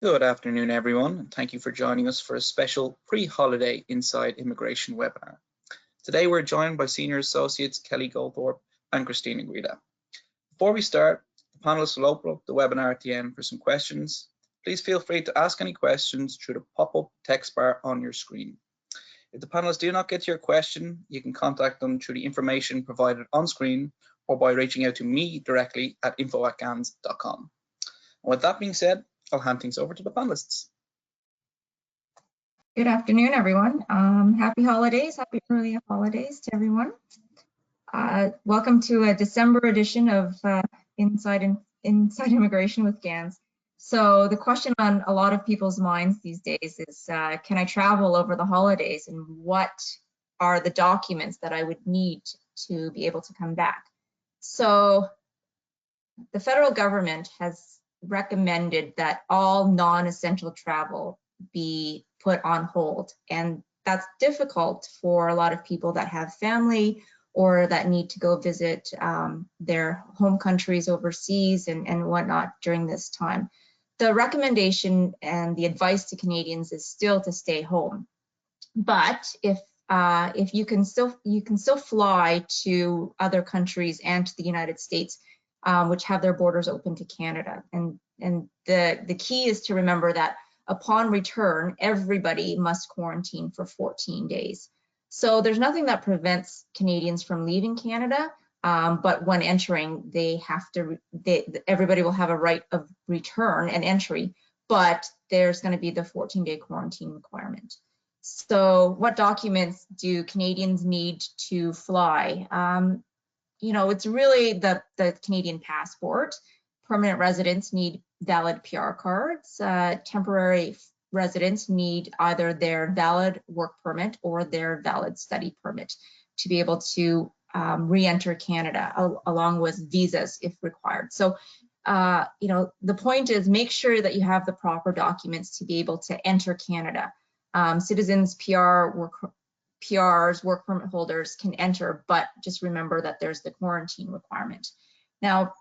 Good afternoon, everyone, and thank you for joining us for a special pre-holiday Inside Immigration webinar. Today, we're joined by Senior Associates Kelly Goldthorpe and Cristina Guida. Before we start, the panelists will open up the webinar at the end for some questions. Please feel free to ask any questions through the pop-up text bar on your screen. If the panelists do not get to your question, you can contact them through the information provided on screen or by reaching out to me directly at info@gans.com. And with that being said, I'll hand things over to the panelists. Good afternoon, everyone. Happy holidays, happy early holidays to everyone. Welcome to a December edition of Inside Immigration with GANS. So the question on a lot of people's minds these days is, can I travel over the holidays, and what are the documents that I would need to be able to come back? So the federal government has recommended that all non-essential travel be put on hold, and that's difficult for a lot of people that have family or that need to go visit their home countries overseas and whatnot during this time. The recommendation and the advice to Canadians is still to stay home, but if you can still fly to other countries and to the United States, which have their borders open to Canada. And the key is to remember that upon return, everybody must quarantine for 14 days. So there's nothing that prevents Canadians from leaving Canada, but when entering, everybody will have a right of return and entry, but there's going to be the 14-day quarantine requirement. So what documents do Canadians need to fly? You know, it's really the Canadian passport. Permanent residents need valid PR cards. Temporary residents need either their valid work permit or their valid study permit to be able to re-enter Canada, along with visas if required. So, you know, the point is make sure that you have the proper documents to be able to enter Canada. Citizens, PRs, work permit holders can enter, but just remember that there's the quarantine requirement. Now,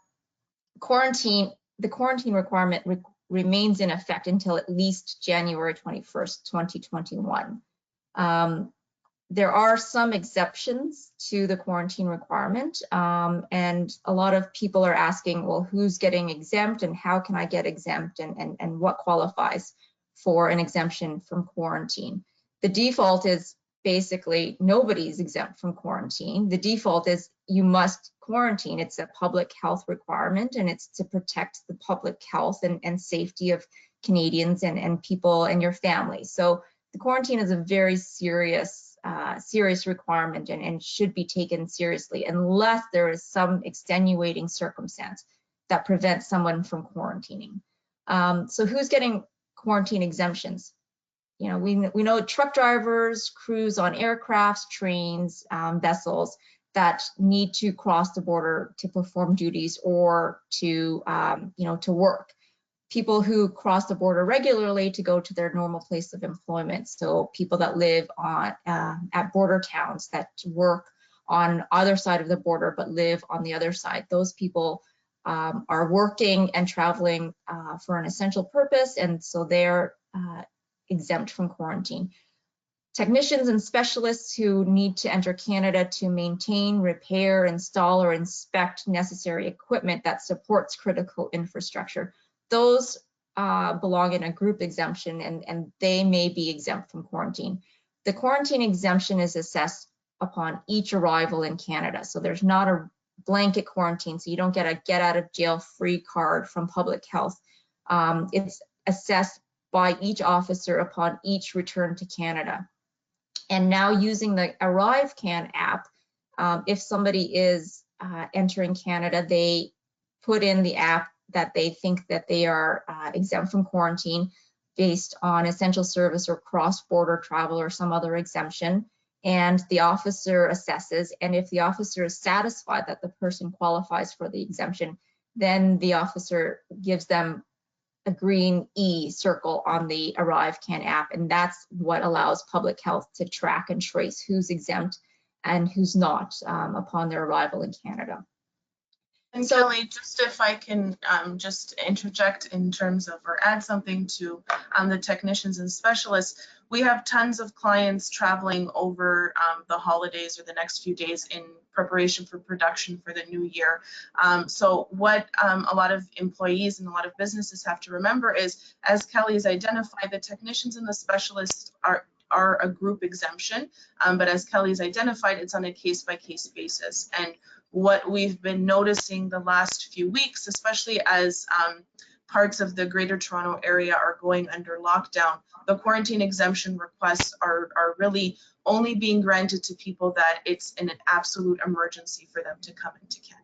the quarantine requirement remains in effect until at least January 21st, 2021. There are some exceptions to the quarantine requirement, and a lot of people are asking, well, who's getting exempt and how can I get exempt, and what qualifies for an exemption from quarantine? The default is basically nobody's exempt from quarantine. The default is you must quarantine. It's a public health requirement, and it's to protect the public health and safety of Canadians and people and your family. So the quarantine is a very serious requirement and should be taken seriously unless there is some extenuating circumstance that prevents someone from quarantining. So who's getting quarantine exemptions? You know, we know truck drivers, crews on aircrafts, trains, vessels that need to cross the border to perform duties or to, you know, to work. People who cross the border regularly to go to their normal place of employment. So people that live on at border towns, that work on either side of the border but live on the other side. Those people are working and traveling for an essential purpose, and so they're exempt from quarantine. Technicians and specialists who need to enter Canada to maintain, repair, install, or inspect necessary equipment that supports critical infrastructure. Those belong in a group exemption, and they may be exempt from quarantine. The quarantine exemption is assessed upon each arrival in Canada. So there's not a blanket quarantine, so you don't get a get out of jail free card from public health. It's assessed by each officer upon each return to Canada. And now using the ArriveCan app, if somebody is entering Canada, they put in the app that they think that they are exempt from quarantine based on essential service or cross-border travel or some other exemption, and the officer assesses, and if the officer is satisfied that the person qualifies for the exemption, then the officer gives them a green E circle on the ArriveCan app, and that's what allows public health to track and trace who's exempt and who's not upon their arrival in Canada. And so, Kelly, just if I can just interject in terms of, or add something to the technicians and specialists, we have tons of clients traveling over the holidays or the next few days in preparation for production for the new year. So what a lot of employees and a lot of businesses have to remember is, as Kelly has identified, the technicians and the specialists are a group exemption, but as Kelly's identified, it's on a case-by-case basis. And what we've been noticing the last few weeks, especially as parts of the Greater Toronto area are going under lockdown, the quarantine exemption requests are really only being granted to people that it's in an absolute emergency for them to come into Canada.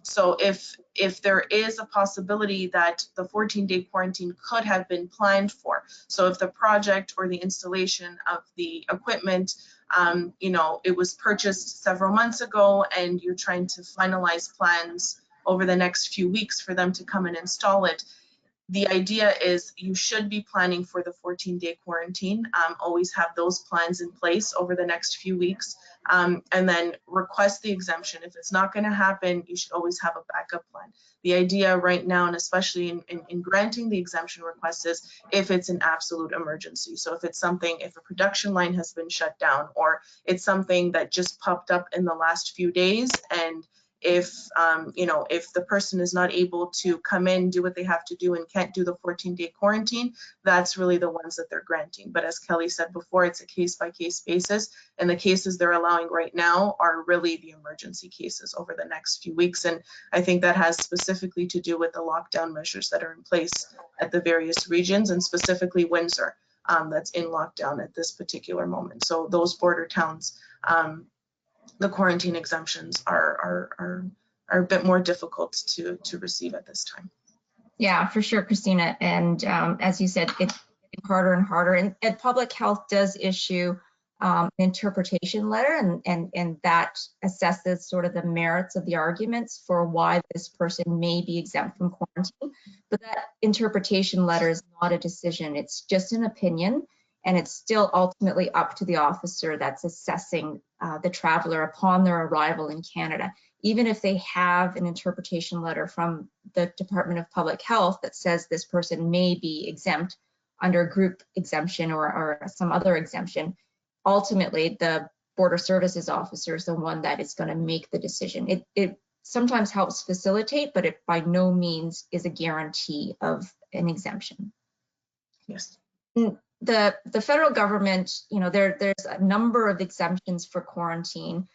So if there is a possibility that the 14-day quarantine could have been planned for, so if the project or the installation of the equipment, you know, it was purchased several months ago and you're trying to finalize plans over the next few weeks for them to come and install it, the idea is you should be planning for the 14-day quarantine. Always have those plans in place over the next few weeks, and then request the exemption. If it's not going to happen, you should always have a backup plan. The idea right now, and especially in granting the exemption request, is if it's an absolute emergency. So if it's something, if a production line has been shut down, or it's something that just popped up in the last few days, and if you know, if the person is not able to come in, do what they have to do, and can't do the 14-day quarantine, that's really the ones that they're granting. But as Kelly said before, it's a case-by-case basis, and the cases they're allowing right now are really the emergency cases over the next few weeks. And I think that has specifically to do with the lockdown measures that are in place at the various regions, and specifically Windsor, that's in lockdown at this particular moment. So those border towns, the quarantine exemptions are a bit more difficult to receive at this time. Yeah, for sure, Christina. And as you said, it's harder and harder. And public health does issue an interpretation letter, and that assesses sort of the merits of the arguments for why this person may be exempt from quarantine. But that interpretation letter is not a decision. It's just an opinion. And it's still ultimately up to the officer that's assessing the traveler upon their arrival in Canada. Even if they have an interpretation letter from the Department of Public Health that says this person may be exempt under a group exemption or some other exemption, ultimately the Border Services officer is the one that is going to make the decision. It sometimes helps facilitate, but it by no means is a guarantee of an exemption. Yes. The federal government, you know, there's a number of exemptions for quarantine.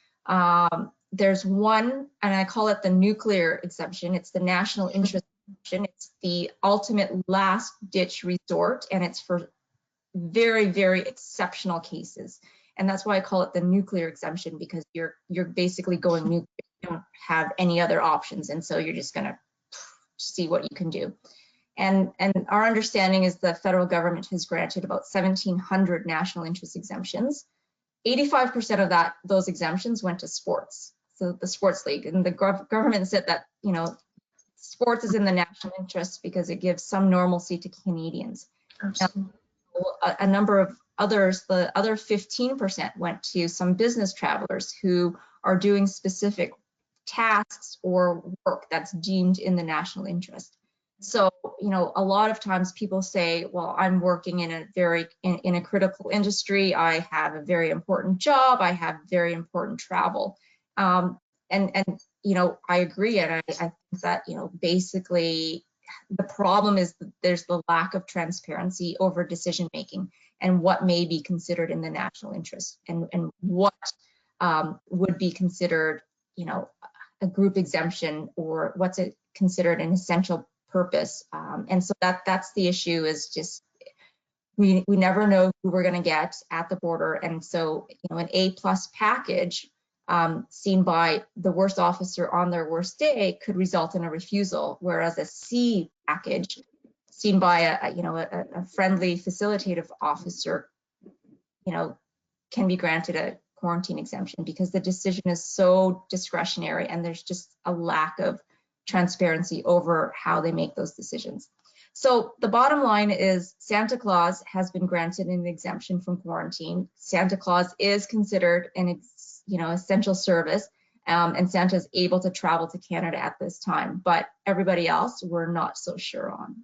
There's one, and I call it the nuclear exemption. It's the national interest exemption. It's the ultimate last ditch resort, and it's for very, very exceptional cases. And that's why I call it the nuclear exemption, because you're basically going nuclear. You don't have any other options, and so you're just going to see what you can do. And our understanding is the federal government has granted about 1,700 national interest exemptions. 85% of those exemptions went to sports, so the sports league. And the government said that, you know, sports is in the national interest because it gives some normalcy to Canadians. Now, a number of others, the other 15% went to some business travelers who are doing specific tasks or work that's deemed in the national interest. So, you know, a lot of times people say, well, I'm working in a critical industry. I have a very important job. I have very important travel. And you know, I agree. And I think that, you know, basically the problem is that there's the lack of transparency over decision making and what may be considered in the national interest and what would be considered, you know, a group exemption, or what's considered an essential purpose. And so that's the issue, is just we never know who we're going to get at the border. And so, you know, an A+ package seen by the worst officer on their worst day could result in a refusal, whereas a C package seen by a friendly facilitative officer, you know, can be granted a quarantine exemption, because the decision is so discretionary and there's just a lack of transparency over how they make those decisions. So the bottom line is Santa Claus has been granted an exemption from quarantine. Santa Claus is considered an essential service, And Santa is able to travel to Canada at this time, but everybody else we're not so sure on.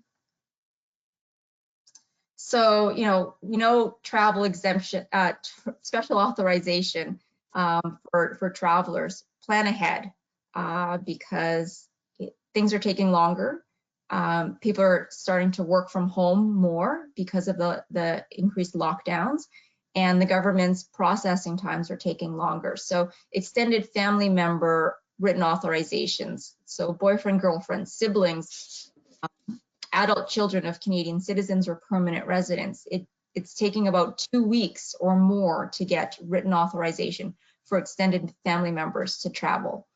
So, we know travel exemption, special authorization for travelers. Plan ahead because things are taking longer. People are starting to work from home more because of the increased lockdowns, and the government's processing times are taking longer. So extended family member written authorizations, so boyfriend, girlfriend, siblings, adult children of Canadian citizens or permanent residents. It's taking about 2 weeks or more to get written authorization for extended family members to travel.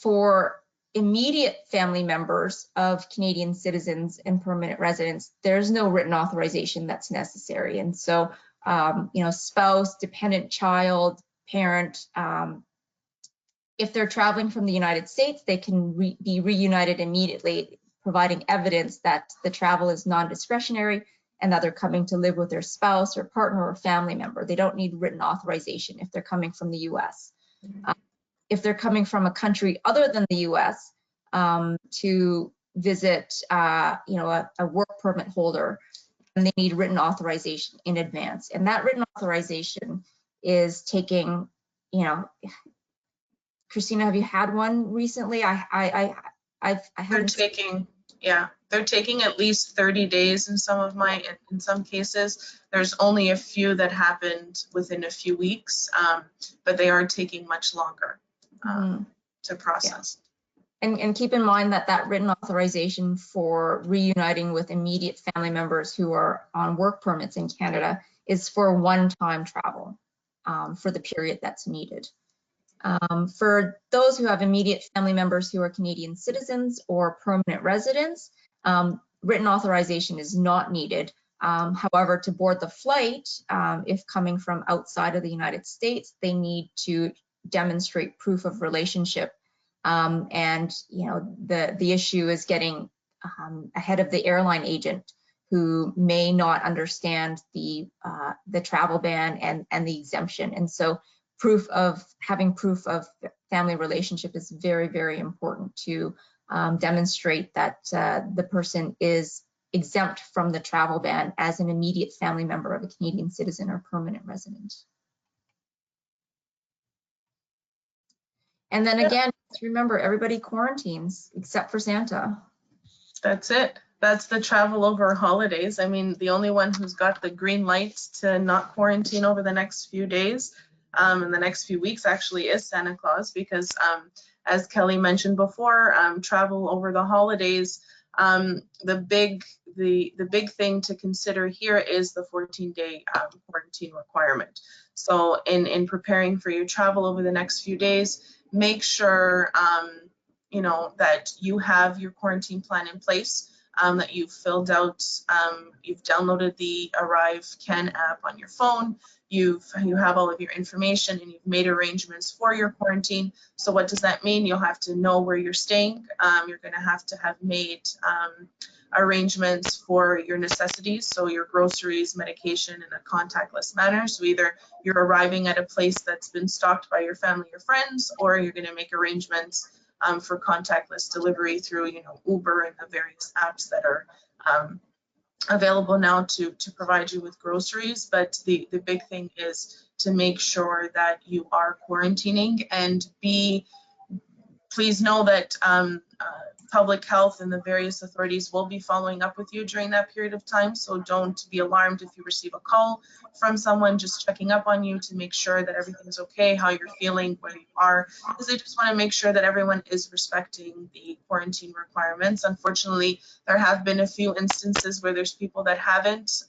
For immediate family members of Canadian citizens and permanent residents, there's no written authorization that's necessary. And so, spouse, dependent child, parent, if they're traveling from the United States, they can be reunited immediately, providing evidence that the travel is non-discretionary and that they're coming to live with their spouse or partner or family member. They don't need written authorization if they're coming from the US. If they're coming from a country other than the US to visit, a work permit holder, and they need written authorization in advance. And that written authorization is taking, Christina, have you had one recently? I haven't. They're taking at least 30 days in some cases. There's only a few that happened within a few weeks, but they are taking much longer to process. Yeah. And keep in mind that written authorization for reuniting with immediate family members who are on work permits in Canada is for one-time travel for the period that's needed. For those who have immediate family members who are Canadian citizens or permanent residents, written authorization is not needed. However, to board the flight, if coming from outside of the United States, they need to demonstrate proof of relationship. And the issue is getting ahead of the airline agent who may not understand the travel ban and the exemption. And so having proof of family relationship is very, very important to demonstrate that the person is exempt from the travel ban as an immediate family member of a Canadian citizen or permanent resident. And then again, remember, everybody quarantines except for Santa. That's it. That's the travel over holidays. I mean, the only one who's got the green light to not quarantine over the next few days, in the next few weeks actually, is Santa Claus, because as Kelly mentioned before, travel over the holidays, the big thing to consider here is the 14-day quarantine requirement. So in preparing for your travel over the next few days, make sure that you have your quarantine plan in place, that you've filled out, you've downloaded the Arrive Can app on your phone, you have all of your information, and you've made arrangements for your quarantine. So what does that mean? You'll have to know where you're staying. You're going to have made arrangements for your necessities, so your groceries, medication, in a contactless manner. So either you're arriving at a place that's been stocked by your family or friends, or you're going to make arrangements for contactless delivery through Uber and the various apps that are available now to provide you with groceries. But the big thing is to make sure that you are quarantining, and please know that public health and the various authorities will be following up with you during that period of time. So don't be alarmed if you receive a call from someone just checking up on you to make sure that everything's okay, how you're feeling, where you are, because they just want to make sure that everyone is respecting the quarantine requirements. Unfortunately, there have been a few instances where there's people that haven't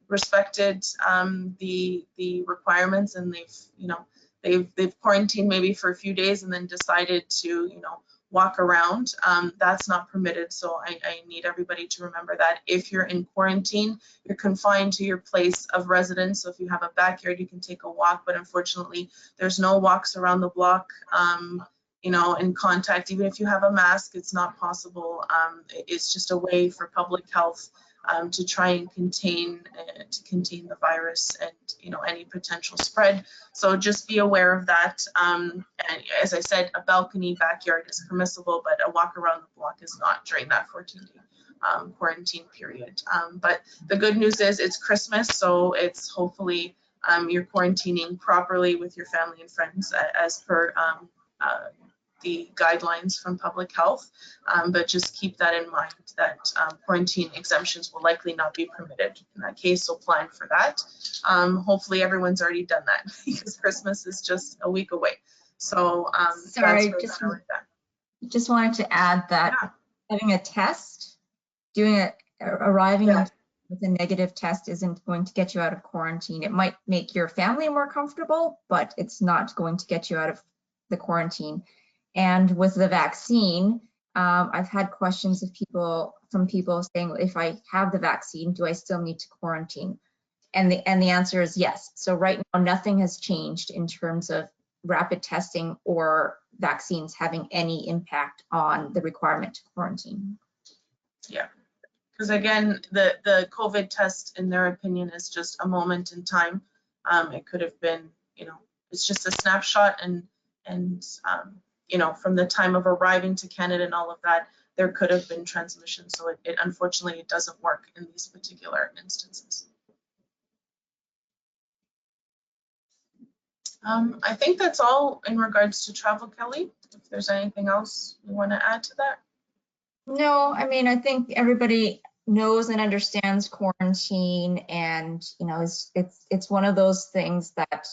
respected the requirements, and they've quarantined maybe for a few days and then decided to walk around. That's not permitted. So I need everybody to remember that if you're in quarantine, you're confined to your place of residence. So if you have a backyard, you can take a walk, but unfortunately there's no walks around the block, in contact. Even if you have a mask, it's not possible. It's just a way for public health to try and contain the virus and, you know, any potential spread. So just be aware of that. And as I said, a balcony backyard is permissible, but a walk around the block is not during that 14-day quarantine period. But the good news is it's Christmas, so it's hopefully you're quarantining properly with your family and friends as per the guidelines from public health, but just keep that in mind that quarantine exemptions will likely not be permitted in that case, so plan for that. Hopefully everyone's already done that because Christmas is just a week away. So sorry, just wanted to add that having a test, arriving with a negative test isn't going to get you out of quarantine. It might make your family more comfortable, but it's not going to get you out of the quarantine. And with the vaccine, I've had questions from people saying, if I have the vaccine, do I still need to quarantine? And the answer is yes. So right now, nothing has changed in terms of rapid testing or vaccines having any impact on the requirement to quarantine. Yeah, because again, the COVID test, in their opinion, is just a moment in time. It could have been, you know, it's just a snapshot, and you know, from the time of arriving to Canada and all of that, there could have been transmission. So it unfortunately, it doesn't work in these particular instances. I think that's all in regards to travel, Kelly. If there's anything else you want to add to that? No, I mean, I think everybody knows and understands quarantine, and you know, it's one of those things that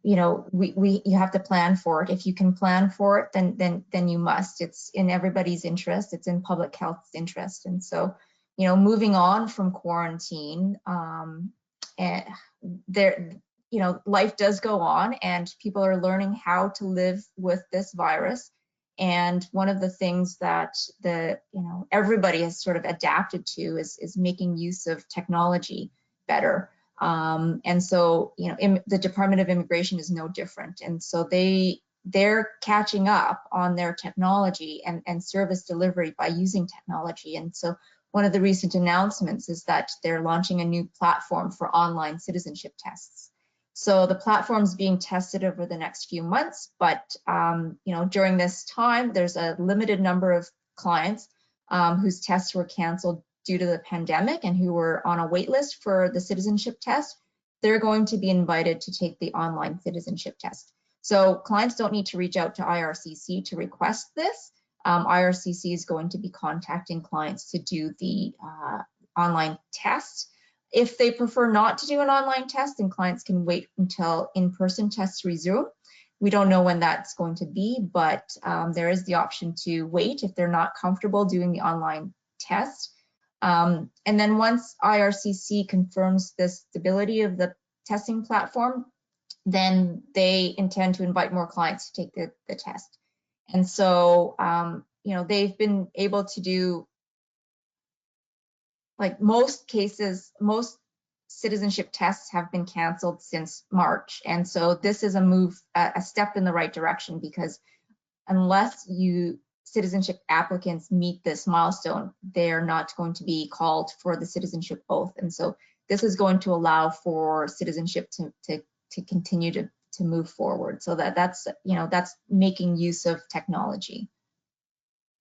you know, you have to plan for it. If you can plan for it, then you must. It's in everybody's interest. It's in public health's interest. And so, you know, moving on from quarantine, you know, life does go on, and people are learning how to live with this virus. And one of the things that you know, everybody has sort of adapted to is making use of technology better. And so, you know, the Department of Immigration is no different. And so they're catching up on their technology and service delivery by using technology. And so one of the recent announcements is that they're launching a new platform for online citizenship tests. So the platform's being tested over the next few months, but you know, during this time, there's a limited number of clients whose tests were canceled due to the pandemic and who were on a wait list for the citizenship test. They're going to be invited to take the online citizenship test. So clients don't need to reach out to IRCC to request this. IRCC is going to be contacting clients to do the online test. If they prefer not to do an online test, then clients can wait until in-person tests resume. We don't know when that's going to be, but there is the option to wait if they're not comfortable doing the online test. And then once IRCC confirms the stability of the testing platform, then they intend to invite more clients to take the test. And so, you know, they've been able to do, like most cases, most citizenship tests have been canceled since March. And so this is a step in the right direction, because unless citizenship applicants meet this milestone, they're not going to be called for the citizenship oath. And so this is going to allow for citizenship to continue to move forward. So that's, you know, that's making use of technology.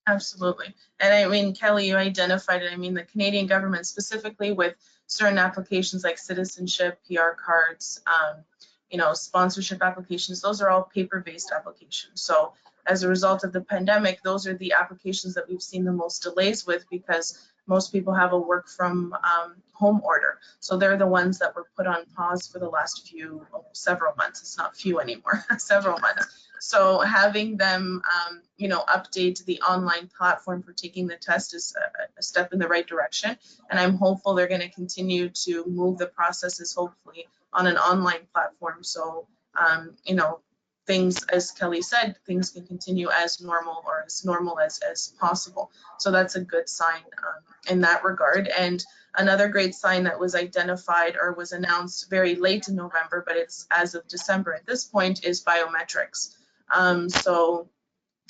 Absolutely. And I mean, Kelly, you identified it. I mean, the Canadian government, specifically with certain applications like citizenship, PR cards, you know, sponsorship applications, those are all paper-based applications. So as a result of the pandemic, those are the applications that we've seen the most delays with, because most people have a work from home order. So they're the ones that were put on pause for the last several months. It's not few anymore, several months. So having them, you know, update the online platform for taking the test is a step in the right direction. And I'm hopeful they're going to continue to move the processes, hopefully, on an online platform. So, you know, things, as Kelly said, things can continue as normal, or as normal as possible. So that's a good sign in that regard. And another great sign that was identified or was announced very late in November, but it's as of December at this point, is biometrics. So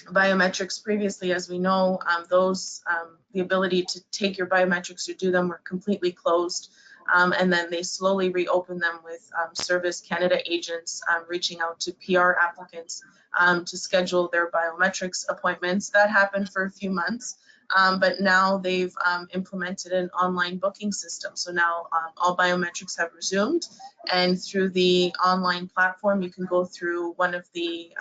biometrics previously, as we know, the ability to take your biometrics or do them were completely closed. And then they slowly reopened them with Service Canada agents reaching out to PR applicants to schedule their biometrics appointments. That happened for a few months, but now they've implemented an online booking system. So now all biometrics have resumed, and through the online platform, you can go through one of the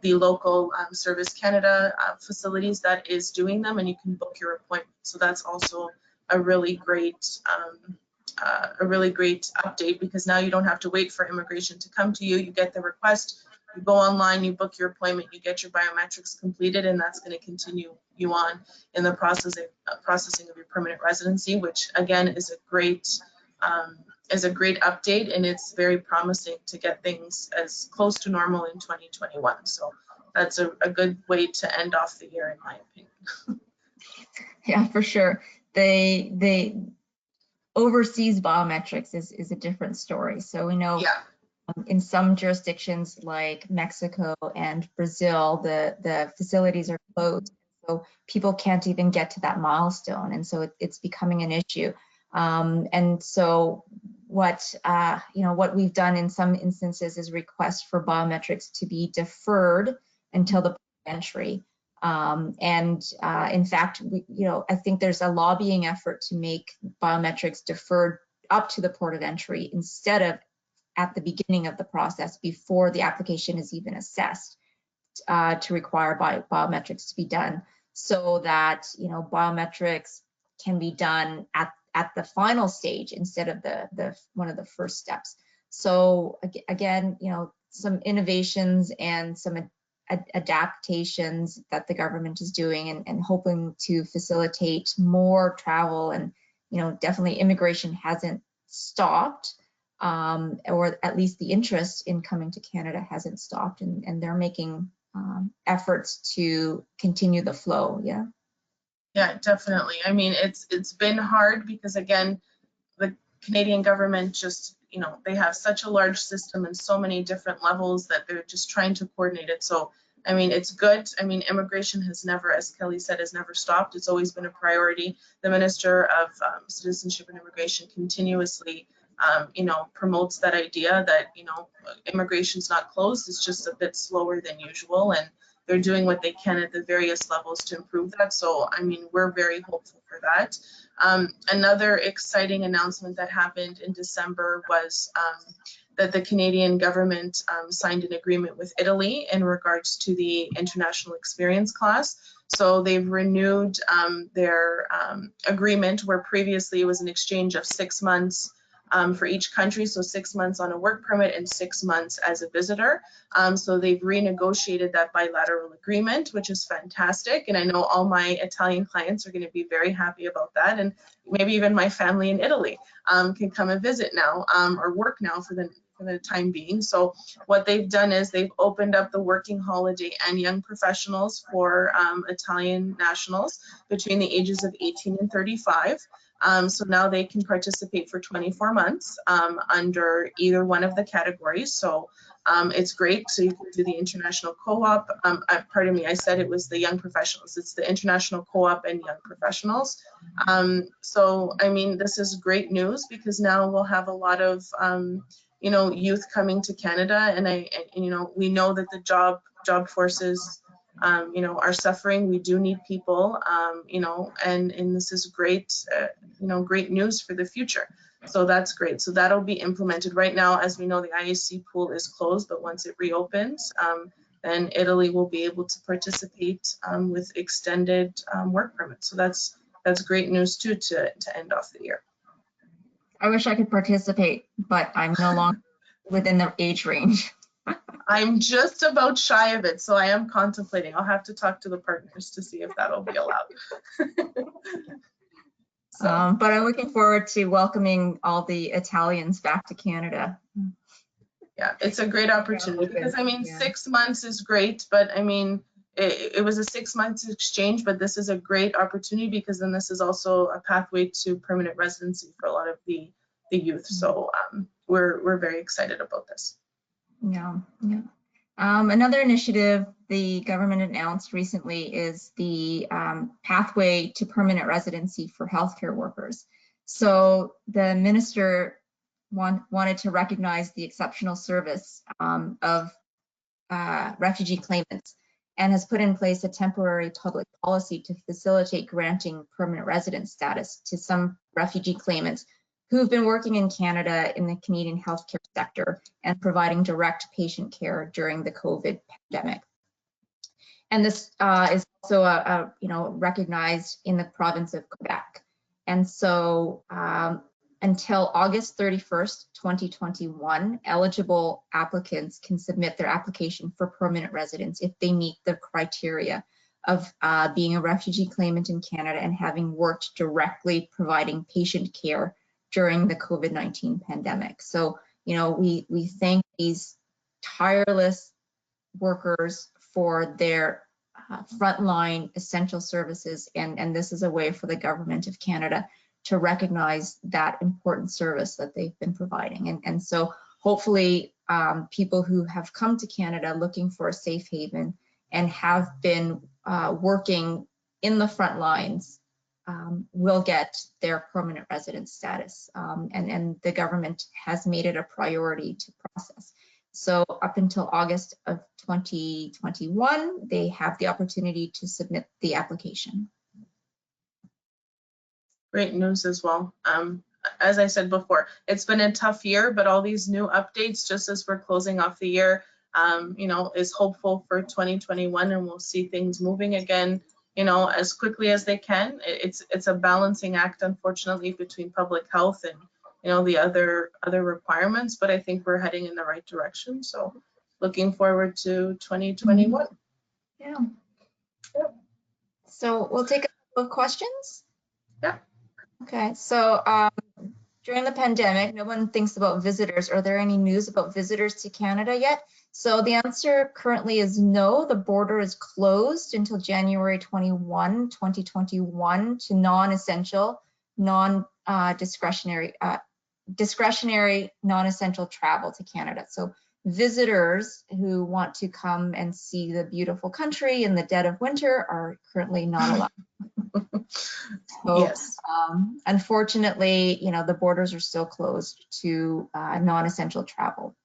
local Service Canada facilities that is doing them, and you can book your appointment. So that's also a really great update, because now you don't have to wait for immigration to come to you. You get the request, you go online, you book your appointment, you get your biometrics completed, and that's going to continue you on in the processing of your permanent residency, which again is a great update, and it's very promising to get things as close to normal in 2021. So that's a good way to end off the year, in my opinion. Yeah, for sure. They overseas biometrics is a different story. So we know in some jurisdictions like Mexico and Brazil, the facilities are closed. So people can't even get to that milestone. And so it's becoming an issue. And so what we've done in some instances is request for biometrics to be deferred until the entry. In fact, I think there's a lobbying effort to make biometrics deferred up to the port of entry instead of at the beginning of the process before the application is even assessed, to require biometrics to be done, so that biometrics can be done at the final stage instead of the one of the first steps. So again, some innovations and some adaptations that the government is doing, and hoping to facilitate more travel. And definitely immigration hasn't stopped, or at least the interest in coming to Canada hasn't stopped, and they're making efforts to continue the flow. Yeah, definitely. I mean, it's been hard because, again, the Canadian government just, they have such a large system and so many different levels that they're just trying to coordinate it. So, I mean, it's good. I mean, immigration has never, as Kelly said, has never stopped. It's always been a priority. The Minister of Citizenship and Immigration continuously, promotes that idea that, immigration's not closed. It's just a bit slower than usual. And they're doing what they can at the various levels to improve that. So, I mean, we're very hopeful for that. Another exciting announcement that happened in December was that the Canadian government signed an agreement with Italy in regards to the international experience class. So they've renewed their agreement, where previously it was an exchange of 6 months for each country, so 6 months on a work permit and 6 months as a visitor. So they've renegotiated that bilateral agreement, which is fantastic. And I know all my Italian clients are going to be very happy about that. And maybe even my family in Italy can come and visit now, or work now for the time being. So what they've done is they've opened up the working holiday and young professionals for Italian nationals between the ages of 18 and 35. So now they can participate for 24 months under either one of the categories. So it's great. So you can do the international co-op. Pardon me, I said it was the young professionals. It's the international co-op and young professionals. So, I mean, this is great news, because now we'll have a lot of, youth coming to Canada. And we know that the job forces, are suffering. We do need people, and this is great, great news for the future. So that's great. So that'll be implemented. Right now, as we know, the IAC pool is closed, but once it reopens, then Italy will be able to participate with extended work permits. So that's great news too, to end off the year. I wish I could participate, but I'm no longer within the age range. I'm just about shy of it, so I am contemplating. I'll have to talk to the partners to see if that'll be allowed. But I'm looking forward to welcoming all the Italians back to Canada. Yeah, it's a great opportunity, because I mean, 6 months is great, but I mean, it was a 6 months exchange, but this is a great opportunity, because then this is also a pathway to permanent residency for a lot of the youth. So we're very excited about this. Yeah. Another initiative the government announced recently is the pathway to permanent residency for healthcare workers. So the minister wanted to recognize the exceptional service of refugee claimants and has put in place a temporary public policy to facilitate granting permanent residence status to some refugee claimants who've been working in Canada in the Canadian healthcare sector and providing direct patient care during the COVID pandemic. And this is also recognized in the province of Quebec. And so until August 31st, 2021, eligible applicants can submit their application for permanent residence if they meet the criteria of being a refugee claimant in Canada and having worked directly providing patient care during the COVID-19 pandemic. So, we thank these tireless workers for their frontline essential services, and this is a way for the government of Canada to recognize that important service that they've been providing. And so hopefully people who have come to Canada looking for a safe haven and have been working in the front lines will get their permanent residence status. And the government has made it a priority to process. So up until August of 2021, they have the opportunity to submit the application. Great news as well. As I said before, it's been a tough year, but all these new updates, just as we're closing off the year, is hopeful for 2021, and we'll see things moving again, as quickly as they can. It's a balancing act, unfortunately, between public health and the other requirements, but I think we're heading in the right direction. So looking forward to 2021. Yeah. So we'll take a couple of questions. Yeah. Okay, so during the pandemic, no one thinks about visitors. Are there any news about visitors to Canada yet? So the answer currently is no. The border is closed until January 21, 2021 to non-essential, discretionary non-essential travel to Canada. So visitors who want to come and see the beautiful country in the dead of winter are currently not allowed. So, yes. Unfortunately, the borders are still closed to non-essential travel.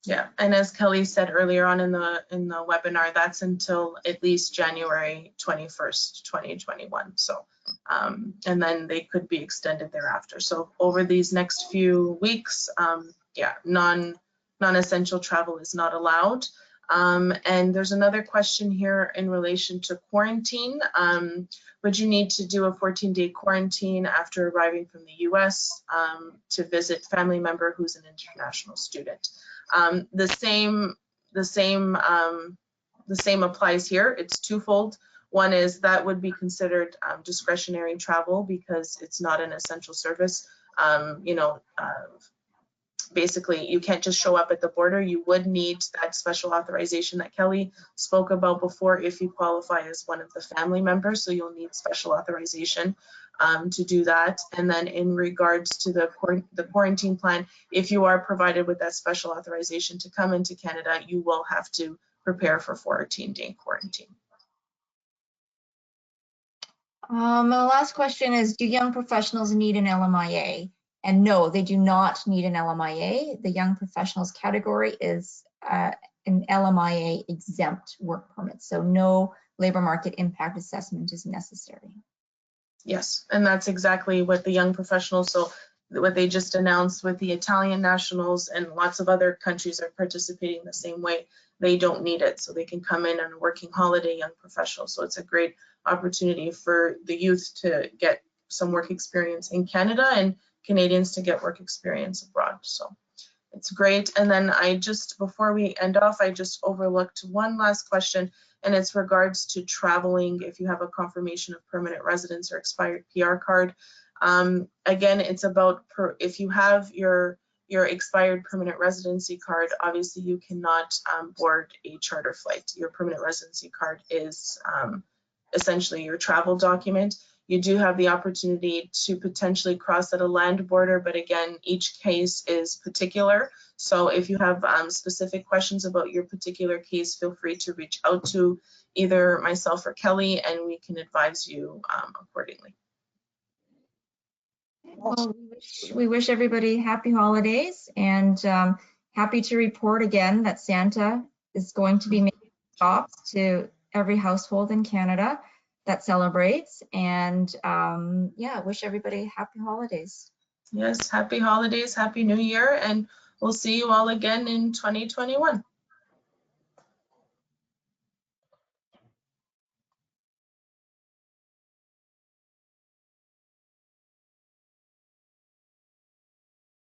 Yeah, and as Kelly said earlier on in the webinar, that's until at least January 21st, 2021. So, and then they could be extended thereafter. So over these next few weeks, yeah, non-essential travel is not allowed. And there's another question here in relation to quarantine. Would you need to do a 14-day quarantine after arriving from the US to visit family member who's an international student? The same applies here. It's twofold. One is that would be considered discretionary travel because it's not an essential service. Basically, you can't just show up at the border. You would need that special authorization that Kelly spoke about before if you qualify as one of the family members. So you'll need special authorization to do that. And then in regards to the quarantine plan, if you are provided with that special authorization to come into Canada, you will have to prepare for 14-day quarantine. The last question is, do young professionals need an LMIA? And no, they do not need an LMIA. The young professionals category is an LMIA exempt work permit. So no labor market impact assessment is necessary. Yes, and that's exactly what the young professionals, so what they just announced with the Italian nationals and lots of other countries are participating the same way. They don't need it, so they can come in on a working holiday, young professionals. So it's a great opportunity for the youth to get some work experience in Canada and Canadians to get work experience abroad. So it's great. And then before we end off, I just overlooked one last question, and it's regards to traveling if you have a confirmation of permanent residence or expired PR card. Again, it's about if you have your expired permanent residency card, obviously you cannot board a charter flight. Your permanent residency card is essentially your travel document. you do have the opportunity to potentially cross at a land border, but again, each case is particular. So if you have specific questions about your particular case, feel free to reach out to either myself or Kelly, and we can advise you accordingly. Well, we wish everybody happy holidays, and happy to report again that Santa is going to be making stops to every household in Canada that celebrates. And yeah, wish everybody happy holidays. Yes, happy holidays, happy new year, and we'll see you all again in 2021.